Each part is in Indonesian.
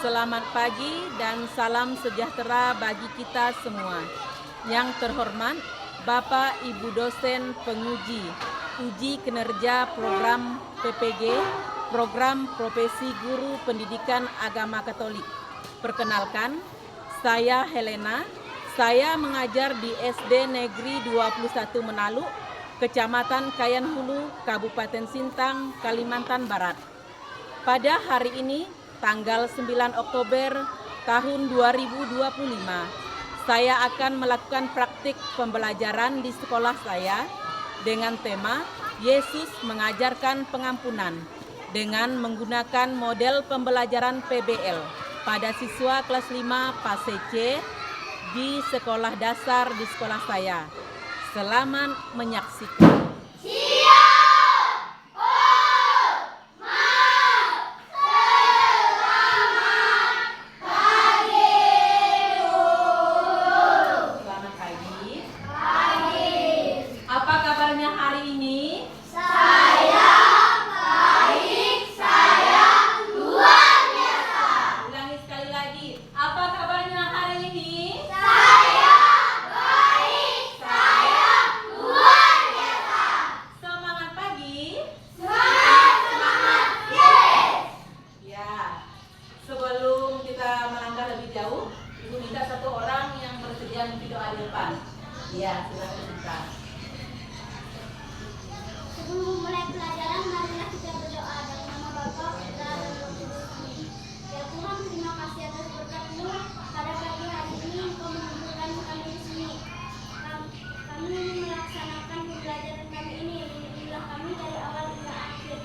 Selamat pagi dan salam sejahtera bagi kita semua. Yang terhormat Bapak Ibu dosen penguji uji kinerja program PPG, program Profesi Guru Pendidikan Agama Katolik. Perkenalkan, saya Helena. Saya mengajar di SD Negeri 21 Menalu, Kecamatan Kayan Hulu, Kabupaten Sintang, Kalimantan Barat. Pada hari ini, tanggal 9 Oktober tahun 2025, saya akan melakukan praktik pembelajaran di sekolah saya dengan tema Yesus mengajarkan pengampunan dengan menggunakan model pembelajaran PBL pada siswa kelas 5 fase C di sekolah dasar di sekolah saya. Selamat menyaksikan. Sebelum kita melangkah lebih jauh, Ibu minta satu orang yang bersedia mengikuti doa di depan. Iya, silakan kita. Sebelum mulai pelajaran, marilah kita berdoa dalam nama Bapa, Putra, dan Roh Kudus. Amin. Ya Tuhan, terima kasih atas berkat-Mu. Pada pagi hari ini Engkau mengumpulkan kami di sini. Kami melaksanakan pembelajaran kami ini. Lindungilah kami dari awal hingga akhir.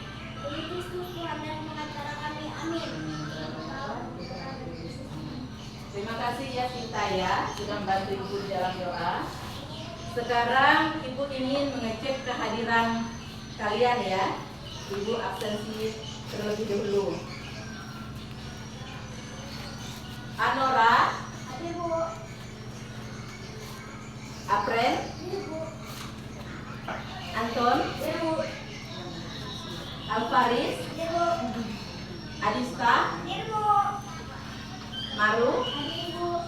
Demi Kristus Tuhan dan pengacara kami. Amin. Terima kasih ya Sinta ya, sudah membantu Ibu di dalam doa. Sekarang Ibu ingin mengecek kehadiran kalian ya. Ibu absensi terlebih dahulu. Anora, Hadir, Bu. Apren, Hadir, Bu. Anton, Hadir, Bu. Alvaris, Hadir, Bu. Adista, Hadir, Bu. Maru, Hadir, Bu.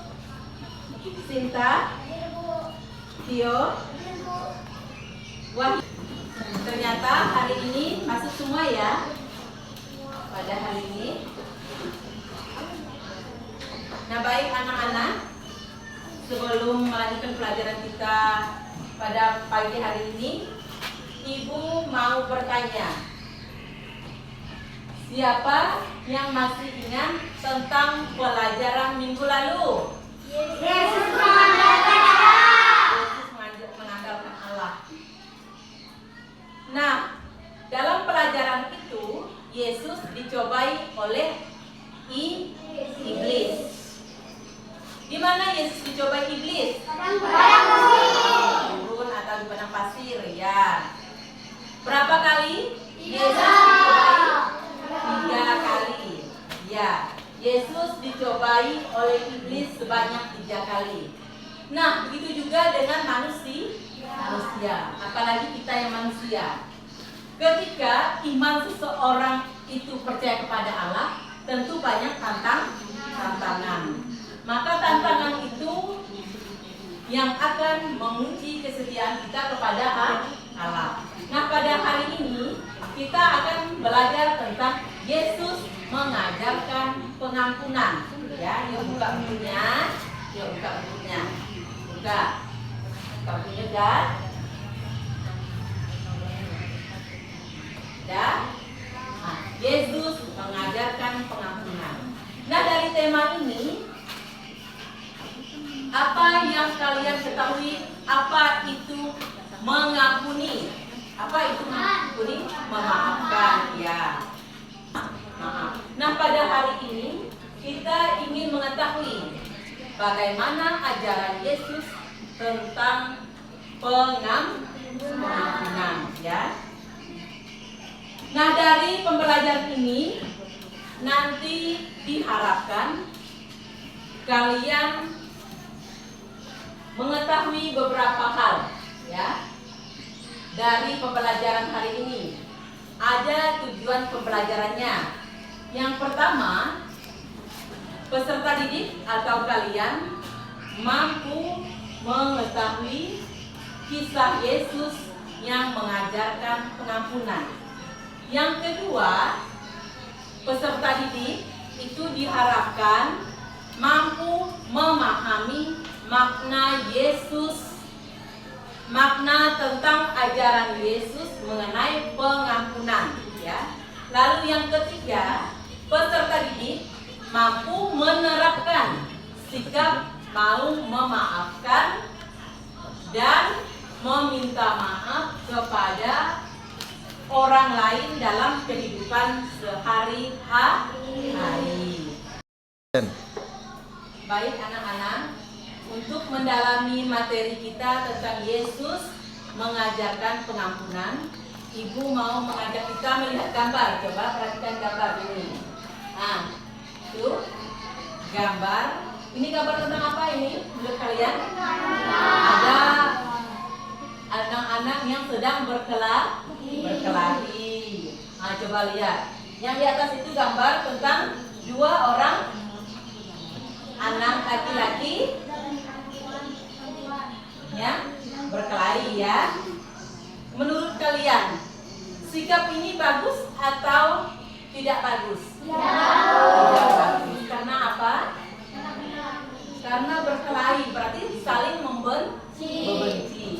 Sinta, Hadir, Bu. Tio, Hadir, Bu. Wahyu. Ternyata hari ini masuk semua ya. Pada hari ini. Nah baik anak-anak, sebelum melanjutkan pelajaran kita pada pagi hari ini, Ibu mau bertanya, siapa yang masih ingat tentang pelajaran minggu lalu? Yesus mengandalkan Allah. Yesus mengandalkan Allah. Nah, dalam pelajaran itu Yesus dicobai oleh iblis. Di mana Yesus dicobai iblis? Turun atau di padang pasir ya. Berapa kali? Yesus dicobai 3 kali. Ya, Yesus dicobai oleh iblis sebanyak 3 kali. Nah, begitu juga dengan manusia, apalagi kita yang manusia. Ketika iman seseorang itu percaya kepada Allah, tentu banyak tantangan. Maka tantangan itu yang akan menguji kesetiaan kita kepada Allah. Nah, pada hari ini kita akan belajar tentang Yesus mengajarkan pengampunan. Ya, yuk buka bukunya. Buka bukunya, kan? Ya. Nah, Yesus mengajarkan pengampunan. Nah, dari tema ini, apa yang kalian ketahui? Apa itu mengampuni? Apa itu mengampuni? Memaafkan, ya. Maaf. Nah, pada hari ini kita ingin mengetahui bagaimana ajaran Yesus tentang pengampunan, ya. Nah, dari pembelajaran ini nanti diharapkan kalian mengetahui beberapa hal, ya. Dari pembelajaran hari ini ada tujuan pembelajarannya. Yang pertama, peserta didik atau kalian mampu mengetahui kisah Yesus yang mengajarkan pengampunan. Yang kedua, peserta didik itu diharapkan mampu memahami makna Yesus, makna tentang ajaran Yesus mengenai pengampunan, ya. Lalu yang ketiga, peserta didik mampu menerapkan sikap mau memaafkan dan meminta maaf kepada orang lain dalam kehidupan sehari-hari. Baik anak-anak, untuk mendalami materi kita tentang Yesus mengajarkan pengampunan, Ibu mau mengajak kita melihat gambar. Coba perhatikan gambar ini. Nah, itu gambar. Ini gambar tentang apa ini menurut kalian? Ada anak-anak yang sedang berkelahi. Nah, coba lihat. Yang di atas itu gambar tentang dua orang anak laki-laki yang berkelahi, ya. Menurut kalian, sikap ini bagus atau tidak bagus? Tidak bagus. Karena apa? Karena berkelahi, berarti saling membenci,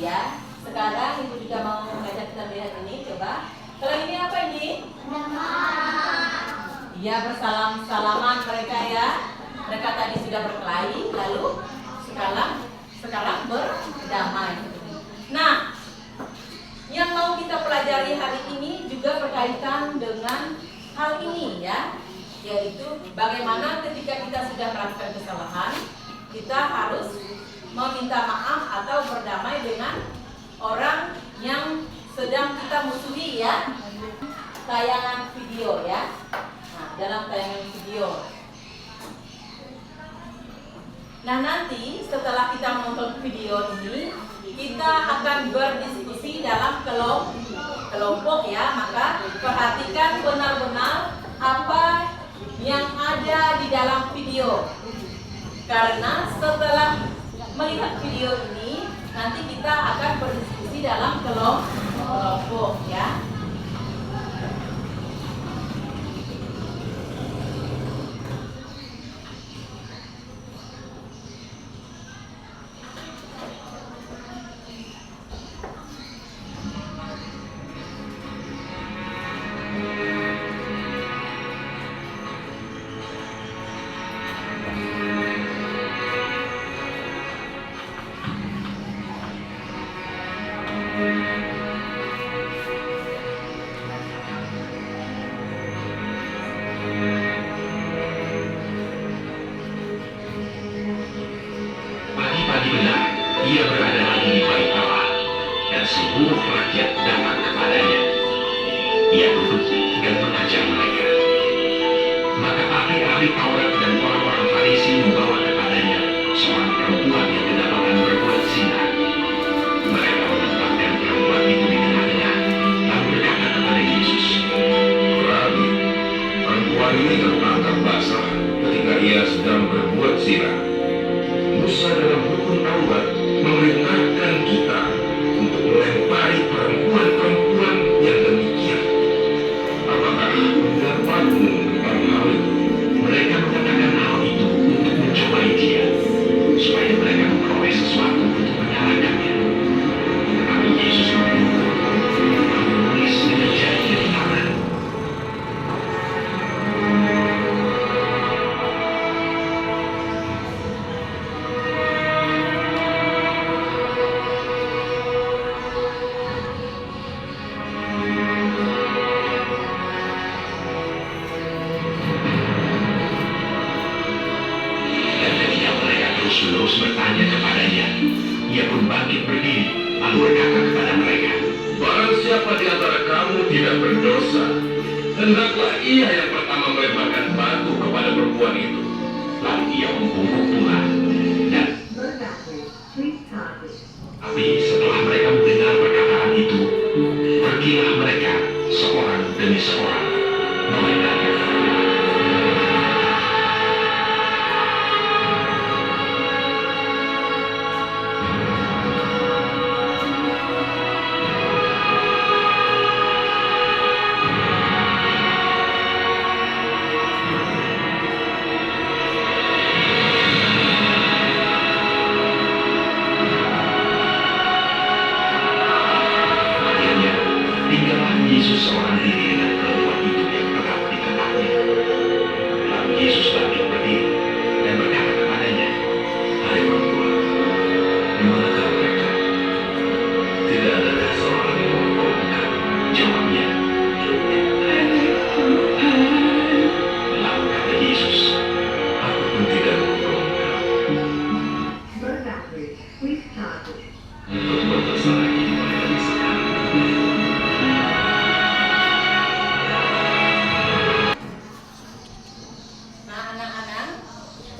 ya. Sekarang Ibu juga mau mengajak kita lihat ini, coba. Kalau ini apa ini? Iya, bersalam-salaman mereka, ya. Mereka tadi sudah berkelahi, lalu sekarang berdamai. Nah, yang mau kita pelajari hari ini juga berkaitan dengan hal ini, ya, yaitu bagaimana ketika kita sudah melakukan kesalahan, kita harus meminta maaf atau berdamai dengan orang yang sedang kita musuhi, ya. Tayangan video, ya. Nah, dalam tayangan video. Nah, nanti setelah kita menonton video ini, kita akan berdiskusi dalam kelompok, ya. Maka perhatikan benar-benar apa yang ada di dalam video. Karena setelah melihat video ini, nanti kita akan berdiskusi dalam kelompok, ya. Pagi-pagi benar, ia berada lagi di bait Allah, dan seluruh rakyat datang kepadanya. Ia duduk dan mengajar mereka. Maka ahli-ahli Taurat dan orang-orang Farisi membawa kepadanya seorang perempuan yang kedapatan berbuat zina. Mereka menempatkan perempuan itu di tengah-tengah, lalu berkata kepada Yesus, Rabi, perempuan ini tertangkap basah ketika ia sedang berbuat zina. Musa dalam hukum Taurat memerintahkan kita untuk melempari perempuan-perempuan yang demikian. Apakah pendapatmu tentang hal itu? mereka mengatakan hal itu untuk mencobai dia, supaya mereka memperoleh sesuatu untuk menyalahkannya. Tetapi Yesus menunggu, lalu menulis dengan jari di tangan. Dan ketika mereka terus-menerus bertanya kepadanya, ia pun bangkit berdiri, lalu berkata kepada mereka, Barang siapa di antara kamu tidak berdosa, hendaklah ia yang pertama melemparkan batu kepada perempuan itu. lalu ia membungkuk pula. Dan tapi setelah mereka mendengar perkataan itu, pergilah mereka seorang demi seorang, mulai dari yang tertua.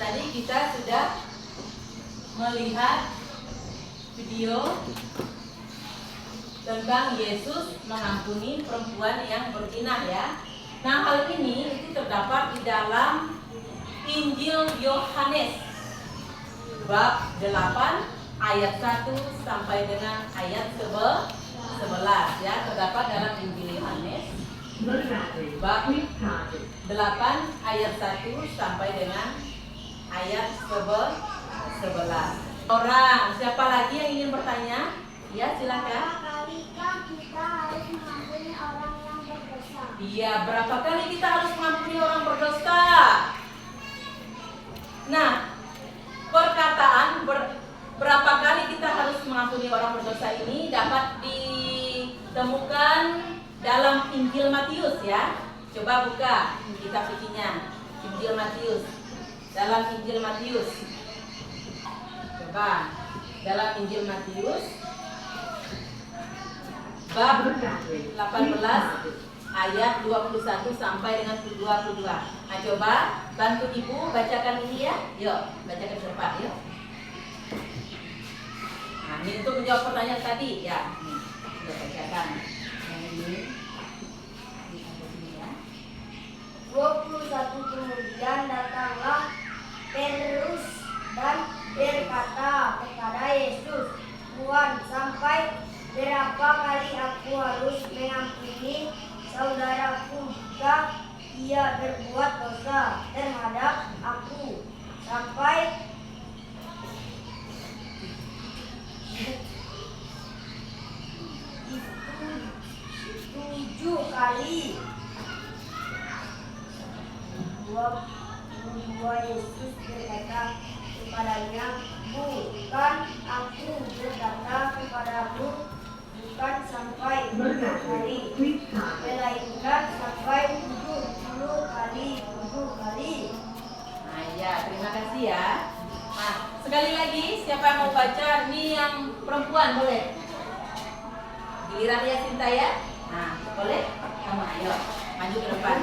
tadi kita sudah melihat video tentang Yesus mengampuni perempuan yang berzina ya. Nah, hal ini itu terdapat di dalam Injil Yohanes bab 8 ayat 1 sampai dengan ayat 11 ya, terdapat dalam Injil Yohanes bab 8 ayat 1 sampai dengan ayat 11. Orang, siapa lagi yang ingin bertanya? Ya, silakan. Kalikah kita harus mengampuni orang yang berdosa? Iya, berapa kali kita harus mengampuni orang berdosa? Nah, perkataan berapa kali kita harus mengampuni orang berdosa ini dapat ditemukan dalam Injil Matius ya. Coba buka kitab sucinya, Injil Matius. Dalam Injil Matius. Coba dalam Injil Matius bab 18 ayat 21 sampai dengan 22. Nah, coba bantu ibu bacakan ini ya. Yuk, bacakan ke depan yuk. Nah, ini untuk menjawab pertanyaan tadi ya. Nih, kita bacakan. Yang ini. Ya. 21 kemudian datanglah Petrus dan berkata kepada Yesus, Tuhan, sampai berapa kali aku harus mengampuni saudaraku jika ia berbuat dosa terhadap aku? Sampai 7 kali. 22 Yesus berkata kepadanya, bukan aku berkata kepadamu, bukan sampai 7 kali, melainkan sampai 70 kali, 7 kali. Nah, ya, terima kasih ya. Nah, sekali lagi siapa yang mau baca? Ini yang perempuan boleh. Giliran ya Sinta ya. Nah, boleh? Kamu ayo maju ke depan.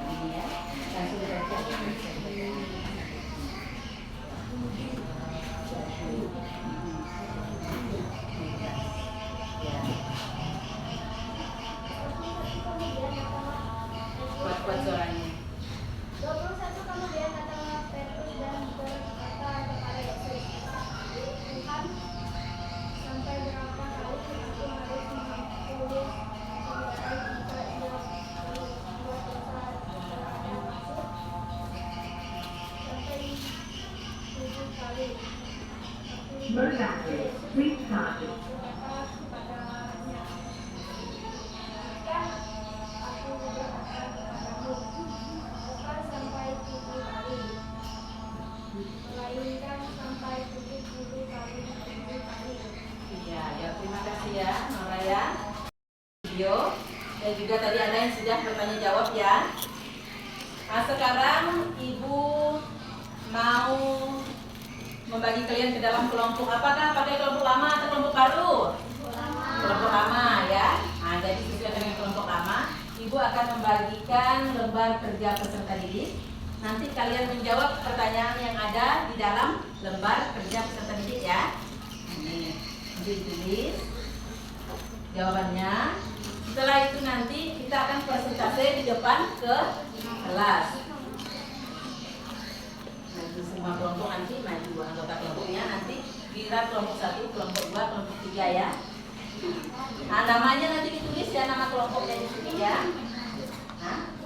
Ini ya. Langsung baca. Ya. Kuat-kuat suaranya. 21 kemudian datanglah Petrus dan berkata kepada Yesus, Tuhan, sampai berapa kali aku harus mengampuni saudara jika ia berbuat dosa terhadapku? Sampai 7 kali. Yesus berkata kepadanya, kan aku berkata kepadamu, bukan sampai 7 kali, melainkan sampai 70 kali, 7 kali. Iya, ya terima kasih ya, Noraya. Video dan juga tadi ada yang sudah bertanya jawab ya. Nah, sekarang Ibu mau membagi kalian ke dalam kelompok. Apakah pakai kelompok lama atau kelompok baru? Kelompok lama ya. Nah, jadi sesuai dengan kelompok lama, Ibu akan membagikan lembar kerja peserta didik. Nanti kalian menjawab pertanyaan yang ada di dalam lembar kerja peserta didik ya. Ini ditulis jawabannya. Setelah itu nanti kita akan presentasi di depan ke kelas. Nanti semua kelompok nanti maju anggota kelompoknya, nanti kira kelompok 1, kelompok 2, kelompok 3 ya. Nah, namanya nanti ditulis ya, nama kelompoknya di sini ya. Nah.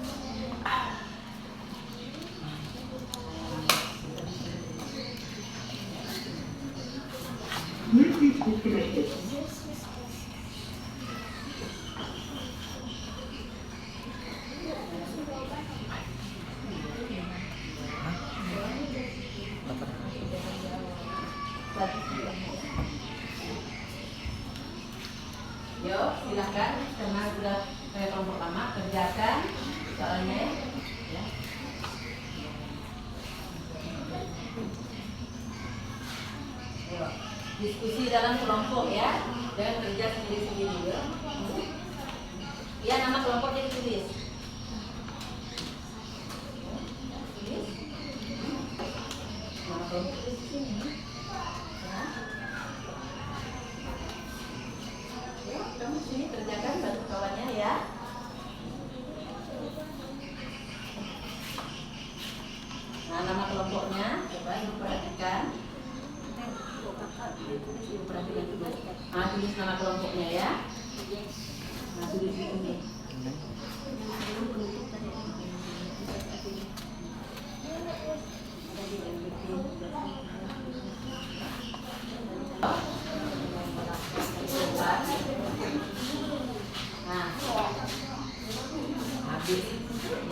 Yuk, silahkan karena sudah kelompok lama kerjakan soalnya ya. Yuk, diskusi dalam kelompok ya, jangan kerja sendiri-sendiri ya. Ya, nama kelompoknya ditulis.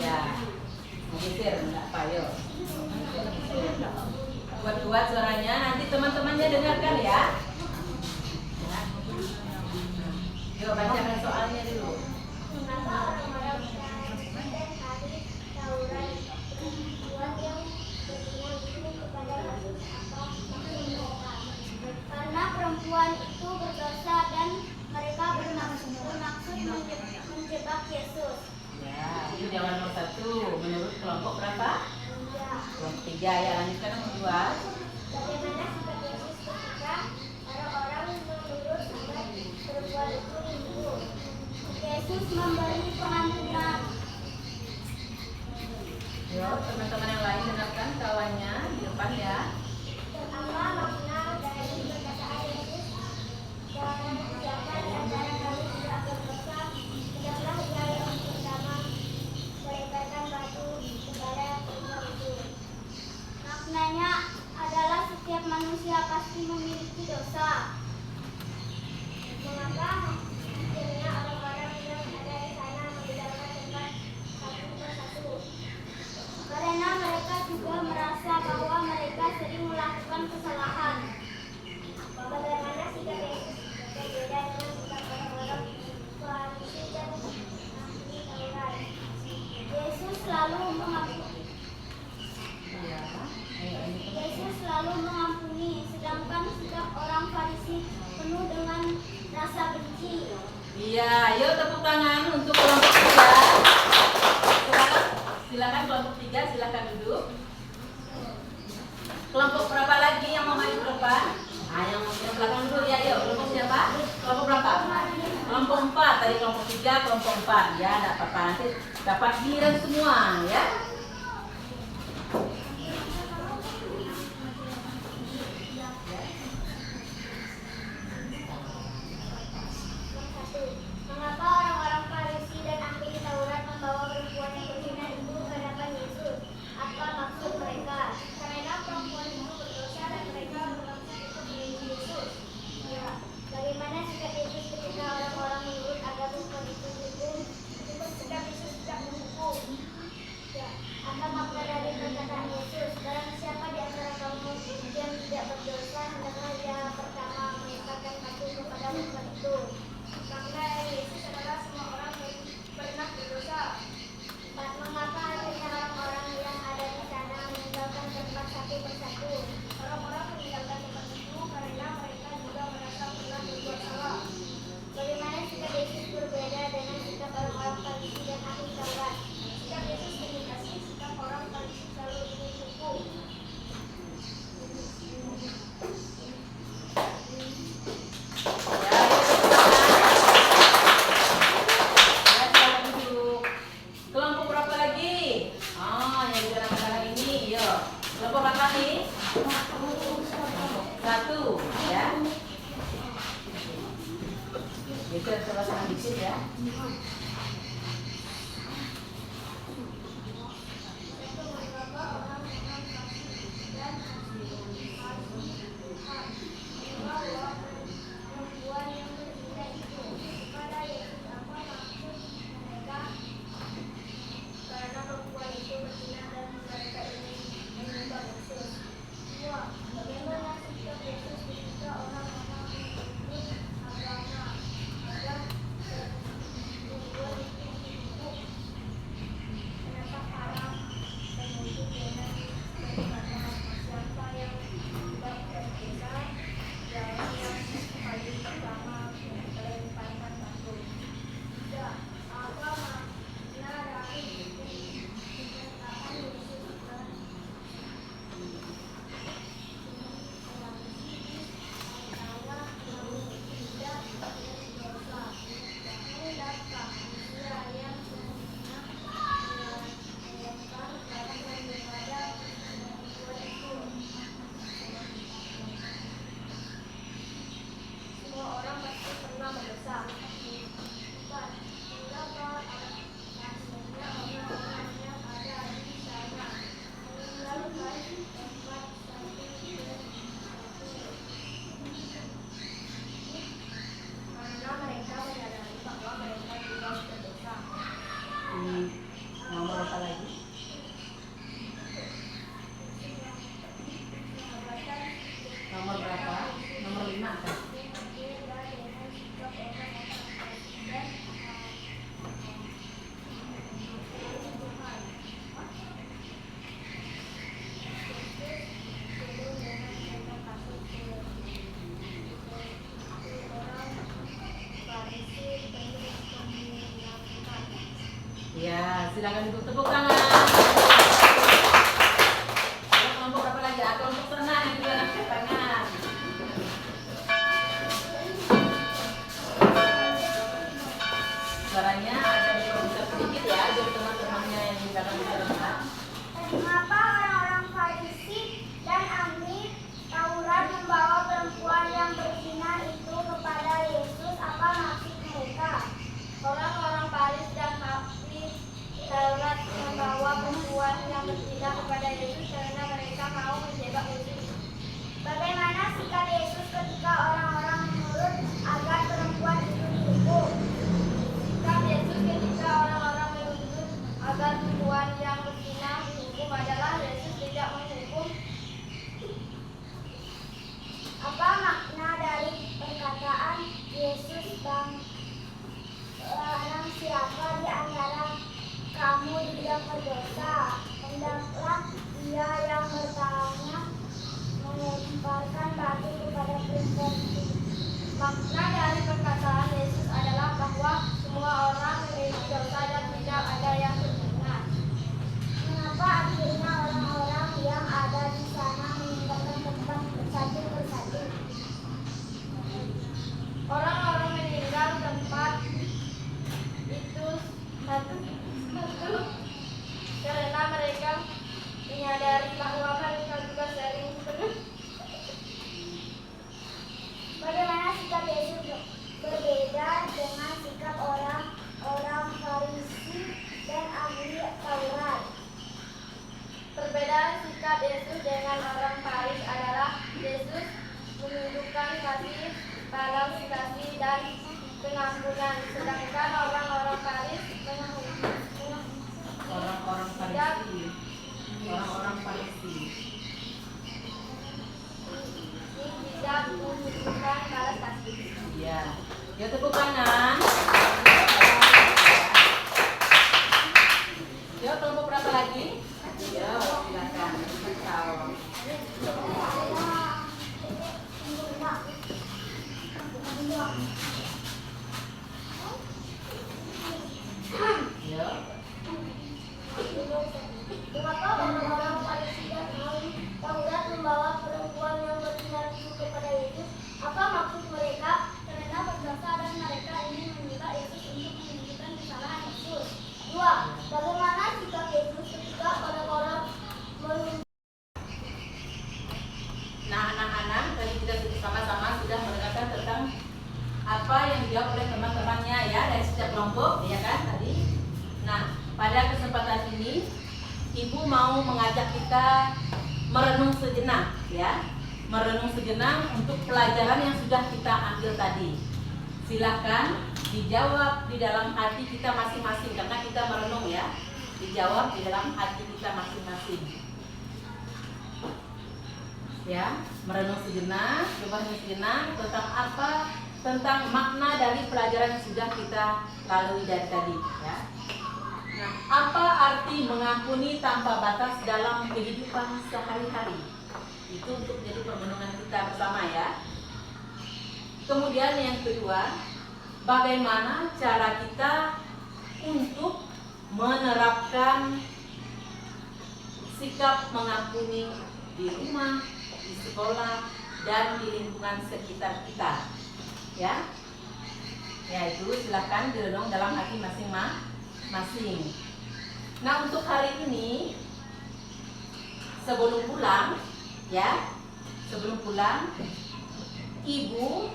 Ya, geser enggak payo. Kuat-kuat suaranya, nanti teman-temannya dengarkan ya. Yuk bacakan soalnya dulu. Mengapa orang-orang merayakan hari Taurat perempuan yang berguna itu kepada Yesus apa maksud mereka? Karena perempuan itu berdosa dan mereka bermaksud menjebak Yesus. Ya, itu jawaban nomor 1. Menurut kelompok berapa? Ya. Kelompok 3 ya. Lanjutkan nomor 2. Bagaimana sikap Yesus ketika orang-orang menurut agar perempuan itu rindu? Yesus memberi pengampunan. Yuk, teman-teman yang lain dengarkan kawannya di depan ya. Apa makna dari perkataan Yesus? Dan siapa di antara kalian tidak berdosa, hendaklah dia yang pertama melemparkan batu kepada perempuan itu. Maknanya adalah setiap manusia pasti memiliki dosa. Mengapa akhirnya orang-orang yang ada di sana meninggalkan tempat satu persatu? Karena mereka juga merasa bahwa mereka sering melakukan kesalahan. Bagaimana sikap Yesus berbeda dengan sikap orang-orang Farisi dan ahli Taurat? Yesus selalu mengampuni. Yesus selalu mengampuni, sedangkan sikap orang Farisi penuh dengan rasa benci. Iya, yuk tepuk tangan untuk kelompok 3. Silakan kelompok 3, silakan duduk. Kelompok berapa lagi yang mau maju ke depan? Nah, yang belakang dulu ya, yuk. Kelompok siapa? Kelompok berapa? Kelompok 4. Tadi kelompok 3, kelompok 4. Ya, enggak apa-apa. Nanti dapat giliran semua, ya. Mengapa orang-orang Farisi dan ahli Taurat membawa perempuan yang berzina itu ke hadapan Yesus? Apa maksud mereka? Karena perempuan itu berdosa dan mereka bermaksud untuk membunuh Yesus. Ya. Bagaimana sikap Yesus ketika orang-orang menurut agama perempuan itu dihukum? Itu sikap Yesus tidak menghukum. Ya. Apa makna dari perkataan Yesus? Barang siapa di antara kamu yang tidak berdosa, hendaklah dia pertama melemparkan batu kepada perempuan itu. Makna Yesus adalah semua orang yang pernah berdosa. Mengapa akhirnya orang-orang yang ada di sana meninggalkan tempat satu persatu? Orang-orang meninggalkan tempat itu karena mereka juga merasa pernah berbuat salah. Bagaimana sikap Yesus berbeda dengan sikap orang-orang Farisi dan ahli Taurat? Sikap Yesus mengindikasi sikap orang Farisi selalu ingin hukum. Kelompok berapa lagi? Oh, yang digerak-gerak ini, yuk. Kelompok berapa nih? 1, ya. Itu salah satu dikit ya. Perempuan yang berzina itu kepada Yesus, apa maksud mereka? Karena perempuan itu berzina dan mereka ingin menyembah Yesus. 2. Bagaimana sikap Yesus ketika orang-orang menurut agama yang lagi? Nomor berapa? Nomor 5 kan? Ya, silakan untuk tepuk tangan. Kelompok berapa lagi? Kelompok senang yang juga tepuk tangan. Suaranya ada diperbesar sedikit ya, jadi teman-temannya yang di belakang bisa dengar. Mengapa orang-orang Farisi dan ahli Taurat membawa perempuan yang berzina itu kepada Yesus? Apa maksud mereka? Orang-orang Farisi dan ahli Taurat membawa perempuan yang berzina kepada Yesus karena mereka mau menjebak Yesus. Bagaimana sikap Yesus ketika orang-orang menurut agar perempuan itu dihukum? Sikap Yesus ketika orang-orang menuntut agar perempuan yang berzina dihukum adalah Yesus tidak menghukum. Apa makna dari perkataan Yesus barang siapa di antara kamu tidak berdosa, hendaklah dia yang bertanya melemparkan batu kepada perempuan itu. Makna dari perkataan Yesus adalah bahwa semua orang memiliki dosa dan tidak ada yang benar. Mengapa akhirnya orang-orang yang ada di sana meninggalkan tempat satu persatu? Orang-orang meninggal tempat itu satu karena mereka menyadari bahwa mereka juga sering penuh. Bagaimana sikap Yesus berbeda dengan sikap orang-orang Farisi dan ahli Taurat? Perbedaan sikap Yesus dengan orang Farisi adalah Yesus menunjukkan kasih, balas kasih dan pengampunan, sedangkan orang-orang Farisi tidak menunjukkan balas kasih. Ya, ya tepuk tangan. Ya, kelompok berapa lagi? Ya, silakan. Ya. Mengapa orang-orang Farisi dan ahli Taurat membawa perempuan yang berzina itu kepada Yesus? Apa maksud mereka? Karena berdosa dan mereka ingin meminta Yesus untuk menunjukkan kesalahan Yesus. 2. Bagaimana sikap Yesus ketika orang-orang Nah, anak-anak, tadi kita sama-sama sudah mendengarkan tentang apa yang dijawab oleh teman-temannya ya dari setiap kelompok, ya kan tadi. Nah, pada kesempatan ini Ibu mau mengajak kita merenung sejenak ya. Merenung sejenak untuk pelajaran yang sudah kita ambil tadi. Silahkan dijawab di dalam hati kita masing-masing karena kita merenung ya. Dijawab di dalam hati kita masing-masing. Ya, merenung sejenak, coba sejenak tentang apa? Tentang makna dari pelajaran yang sudah kita lalui dari tadi ya. Nah, apa arti mengampuni tanpa batas dalam kehidupan sehari-hari? Itu untuk jadi perenungan kita bersama ya. Kemudian yang kedua, bagaimana cara kita untuk menerapkan sikap mengampuni di rumah, di sekolah, dan di lingkungan sekitar kita. Ya, itu silahkan direnung dalam hati masing-masing. Nah, untuk hari ini sebelum pulang Ibu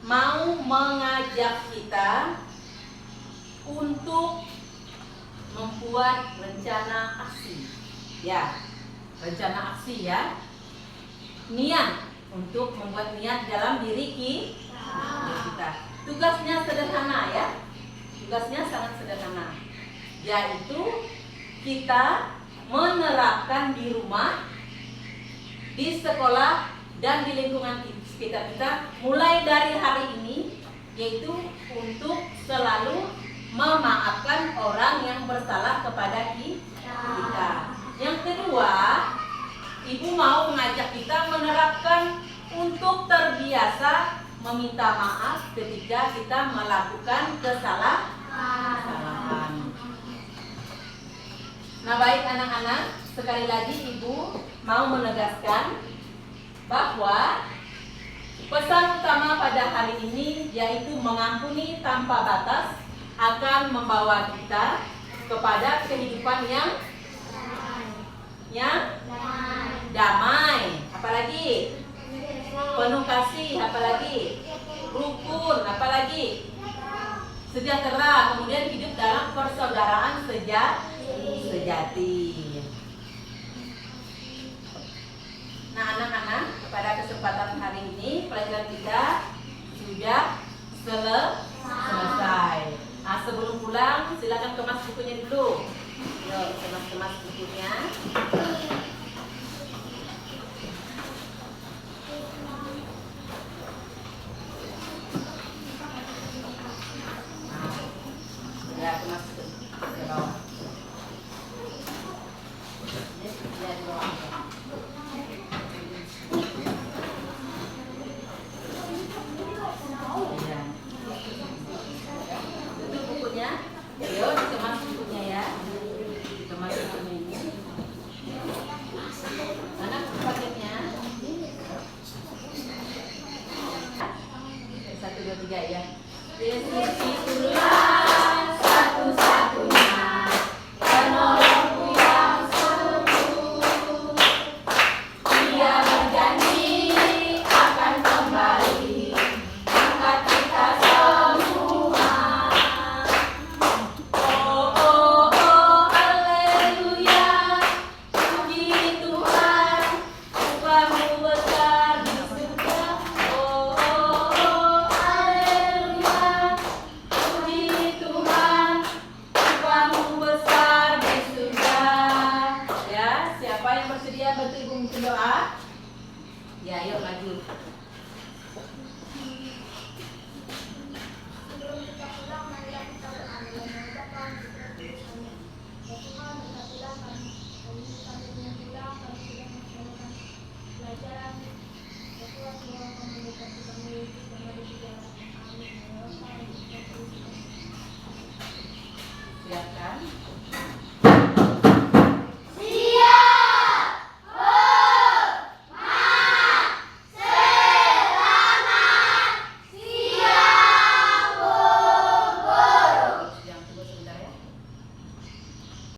mau mengajak kita untuk membuat rencana aksi. Ya, rencana aksi ya. Niat untuk membuat niat dalam diri kita. Tugasnya sederhana ya. Tugasnya sangat sederhana, yaitu kita menerapkan di rumah, di sekolah, dan di lingkungan sekitar kita mulai dari hari ini, yaitu untuk selalu memaafkan orang yang bersalah kepada kita. Yang kedua, Ibu mau mengajak kita menerapkan untuk terbiasa meminta maaf ketika kita melakukan kesalahan. Nah, baik anak-anak, sekali lagi Ibu mau menegaskan bahwa pesan utama pada hari ini yaitu mengampuni tanpa batas akan membawa kita kepada kehidupan yang damai, apalagi penuh kasih, apalagi rukun, apalagi sejahtera, kemudian hidup dalam persaudaraan sejati. Nah, anak-anak, pada kesempatan hari ini pelajaran kita sudah selesai. Nah, sebelum pulang silakan kemas bukunya dulu. Yuk, kemas bukunya. Ya, kemas ke bawah. Ya, di bawah. Ayo dikemas bukunya ya. Dikemas bukunya ini. Mana paketnya? 1, 2, 3 ya. Yesus itulah satu-satunya penolongku yang sungguh. Dia berjanji akan kembali angkat kita semua. Bantu Ibu memimpin doa. Ya, yuk maju.